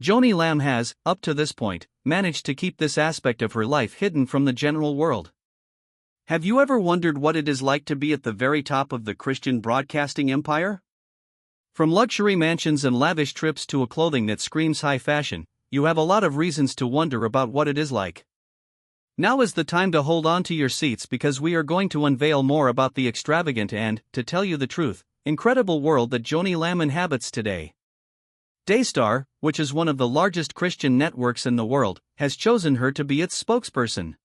Joni Lamb has, up to this point, managed to keep this aspect of her life hidden from the general world. Have you ever wondered what it is like to be at the very top of the Christian broadcasting empire? From luxury mansions and lavish trips to a clothing that screams high fashion, you have a lot of reasons to wonder about what it is like. Now is the time to hold on to your seats because we are going to unveil more about the extravagant and, to tell you the truth, incredible world that Joni Lamb inhabits today. Daystar, which is one of the largest Christian networks in the world, has chosen her to be its spokesperson.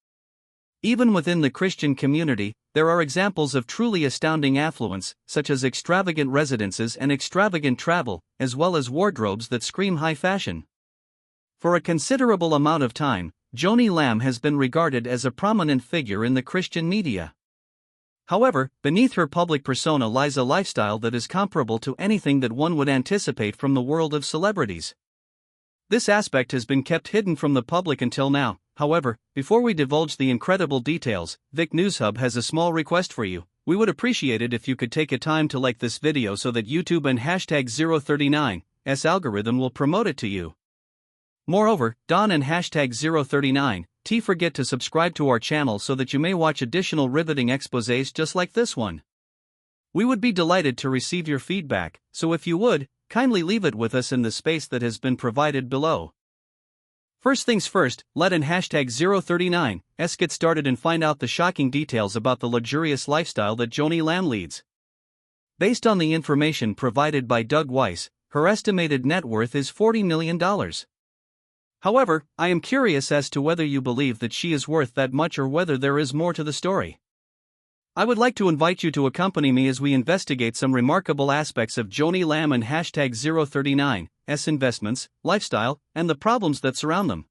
Even within the Christian community, there are examples of truly astounding affluence, such as extravagant residences and extravagant travel, as well as wardrobes that scream high fashion. For a considerable amount of time, Joni Lamb has been regarded as a prominent figure in the Christian media. However, beneath her public persona lies a lifestyle that is comparable to anything that one would anticipate from the world of celebrities. This aspect has been kept hidden from the public until now. However, before we divulge the incredible details, Vic News Hub has a small request for you. We would appreciate it if you could take a time to like this video so that YouTube and hashtag 039's algorithm will promote it to you. Moreover, Don and hashtag 039 forget to subscribe to our channel so that you may watch additional riveting exposés just like this one. We would be delighted to receive your feedback, so if you would, kindly leave it with us in the space that has been provided below. First things first, let in hashtag 039's get started and find out the shocking details about the luxurious lifestyle that Joni Lamb leads. Based on the information provided by Doug Weiss, her estimated net worth is $40 million. However, I am curious as to whether you believe that she is worth that much or whether there is more to the story. I would like to invite you to accompany me as we investigate some remarkable aspects of Joni Lamb and hashtag 039's investments, lifestyle, and the problems that surround them.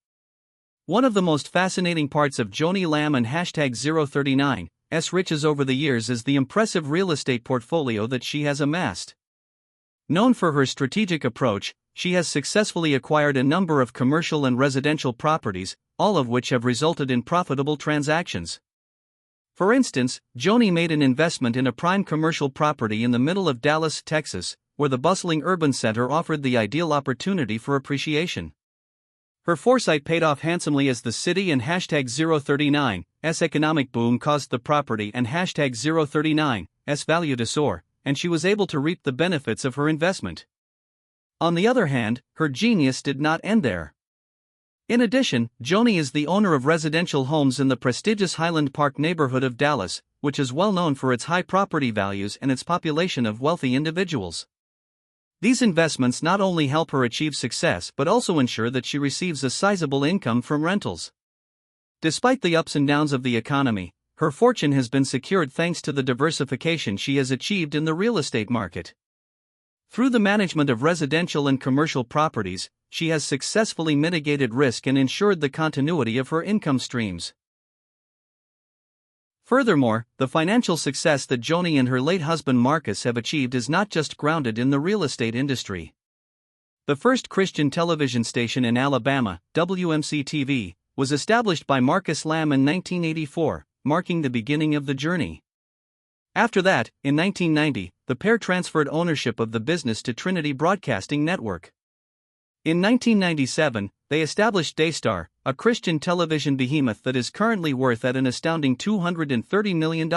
One of the most fascinating parts of Joni Lamb and hashtag 039's riches over the years is the impressive real estate portfolio that she has amassed. Known for her strategic approach, she has successfully acquired a number of commercial and residential properties, all of which have resulted in profitable transactions. For instance, Joni made an investment in a prime commercial property in the middle of Dallas, Texas, where the bustling urban center offered the ideal opportunity for appreciation. Her foresight paid off handsomely as the city and hashtag 039's economic boom caused the property and hashtag 039's value to soar, and she was able to reap the benefits of her investment. On the other hand, her genius did not end there. In addition, Joni is the owner of residential homes in the prestigious Highland Park neighborhood of Dallas, which is well known for its high property values and its population of wealthy individuals. These investments not only help her achieve success but also ensure that she receives a sizable income from rentals. Despite the ups and downs of the economy, her fortune has been secured thanks to the diversification she has achieved in the real estate market. Through the management of residential and commercial properties, she has successfully mitigated risk and ensured the continuity of her income streams. Furthermore, the financial success that Joni and her late husband Marcus have achieved is not just grounded in the real estate industry. The first Christian television station in Alabama, WMC-TV, was established by Marcus Lamb in 1984, marking the beginning of the journey. After that, in 1990, the pair transferred ownership of the business to Trinity Broadcasting Network. In 1997, they established Daystar, a Christian television behemoth that is currently worth at an astounding $230 million.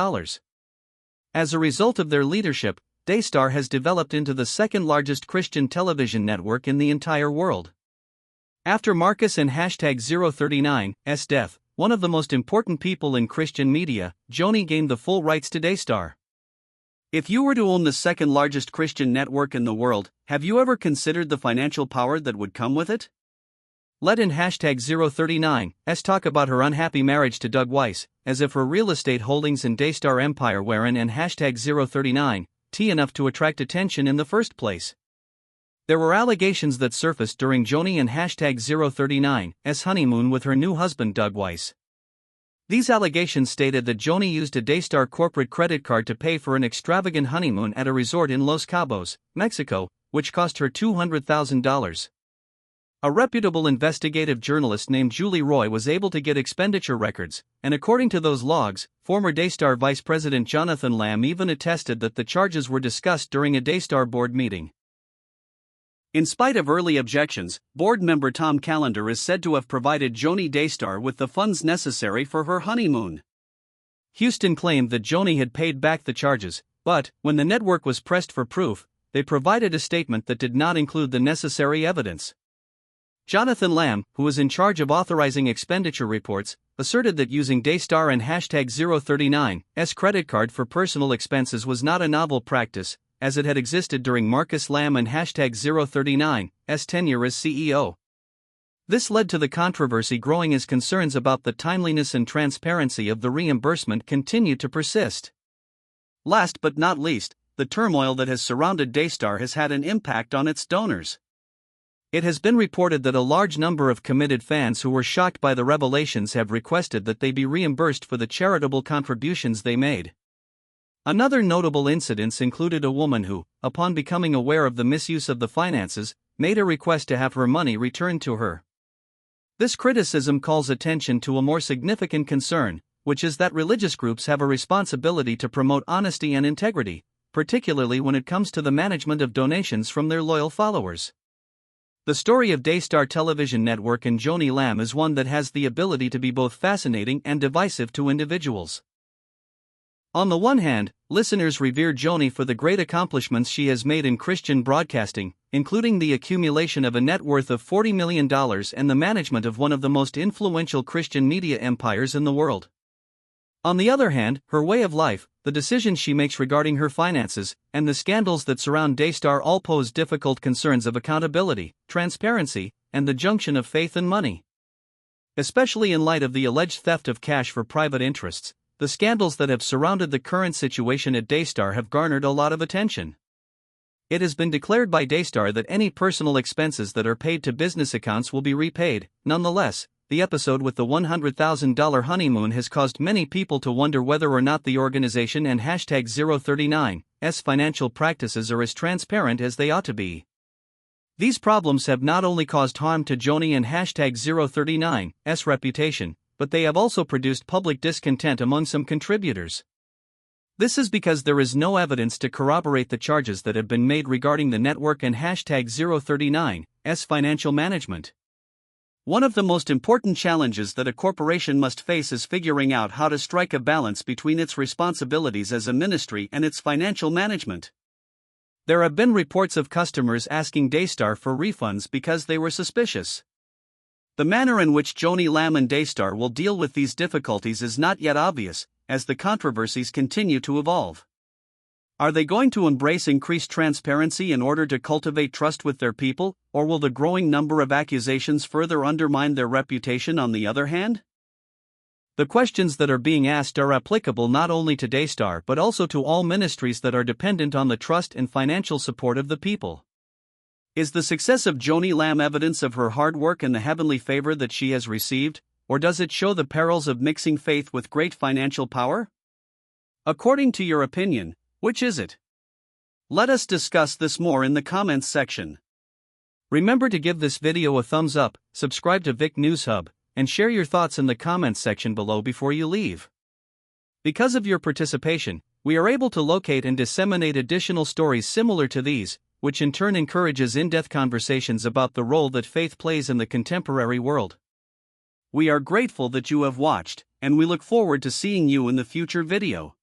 As a result of their leadership, Daystar has developed into the second largest Christian television network in the entire world. After Marcus and hashtag 039's death, one of the most important people in Christian media, Joni gained the full rights to Daystar. If you were to own the second largest Christian network in the world, have you ever considered the financial power that would come with it? Let in hashtag 039's talk about her unhappy marriage to Doug Weiss, as if her real estate holdings in Daystar empire were in and hashtag 039 enough to attract attention in the first place. There were allegations that surfaced during Joni and hashtag 039's honeymoon with her new husband Doug Weiss. These allegations stated that Joni used a Daystar corporate credit card to pay for an extravagant honeymoon at a resort in Los Cabos, Mexico, which cost her $200,000. A reputable investigative journalist named Julie Roy was able to get expenditure records, and according to those logs, former Daystar Vice President Jonathan Lamb even attested that the charges were discussed during a Daystar board meeting. In spite of early objections, board member Tom Callender is said to have provided Joni Daystar with the funds necessary for her honeymoon. Houston claimed that Joni had paid back the charges, but, when the network was pressed for proof, they provided a statement that did not include the necessary evidence. Jonathan Lamb, who was in charge of authorizing expenditure reports, asserted that using Daystar and #039's credit card for personal expenses was not a novel practice, as it had existed during Marcus Lamb and #039's tenure as CEO. This led to the controversy growing as concerns about the timeliness and transparency of the reimbursement continued to persist. Last but not least, the turmoil that has surrounded Daystar has had an impact on its donors. It has been reported that a large number of committed fans who were shocked by the revelations have requested that they be reimbursed for the charitable contributions they made. Another notable incident included a woman who, upon becoming aware of the misuse of the finances, made a request to have her money returned to her. This criticism calls attention to a more significant concern, which is that religious groups have a responsibility to promote honesty and integrity, particularly when it comes to the management of donations from their loyal followers. The story of Daystar Television Network and Joni Lamb is one that has the ability to be both fascinating and divisive to individuals. On the one hand, listeners revere Joni for the great accomplishments she has made in Christian broadcasting, including the accumulation of a net worth of $40 million and the management of one of the most influential Christian media empires in the world. On the other hand, her way of life, the decisions she makes regarding her finances, and the scandals that surround Daystar all pose difficult concerns of accountability, transparency, and the junction of faith and money. Especially in light of the alleged theft of cash for private interests, the scandals that have surrounded the current situation at Daystar have garnered a lot of attention. It has been declared by Daystar that any personal expenses that are paid to business accounts will be repaid. Nonetheless, the episode with the $100,000 honeymoon has caused many people to wonder whether or not the organization and #039's financial practices are as transparent as they ought to be. These problems have not only caused harm to Joni and #039's reputation, but they have also produced public discontent among some contributors. This is because there is no evidence to corroborate the charges that have been made regarding the network and #039's financial management. One of the most important challenges that a corporation must face is figuring out how to strike a balance between its responsibilities as a ministry and its financial management. There have been reports of customers asking Daystar for refunds because they were suspicious. The manner in which Joni Lamb and Daystar will deal with these difficulties is not yet obvious, as the controversies continue to evolve. Are they going to embrace increased transparency in order to cultivate trust with their people, or will the growing number of accusations further undermine their reputation on the other hand? The questions that are being asked are applicable not only to Daystar but also to all ministries that are dependent on the trust and financial support of the people. Is the success of Joni Lamb evidence of her hard work and the heavenly favor that she has received, or does it show the perils of mixing faith with great financial power? According to your opinion, which is it? Let us discuss this more in the comments section. Remember to give this video a thumbs up, subscribe to Vic News Hub, and share your thoughts in the comments section below before you leave. Because of your participation, we are able to locate and disseminate additional stories similar to these, which in turn encourages in-depth conversations about the role that faith plays in the contemporary world. We are grateful that you have watched, and we look forward to seeing you in the future video.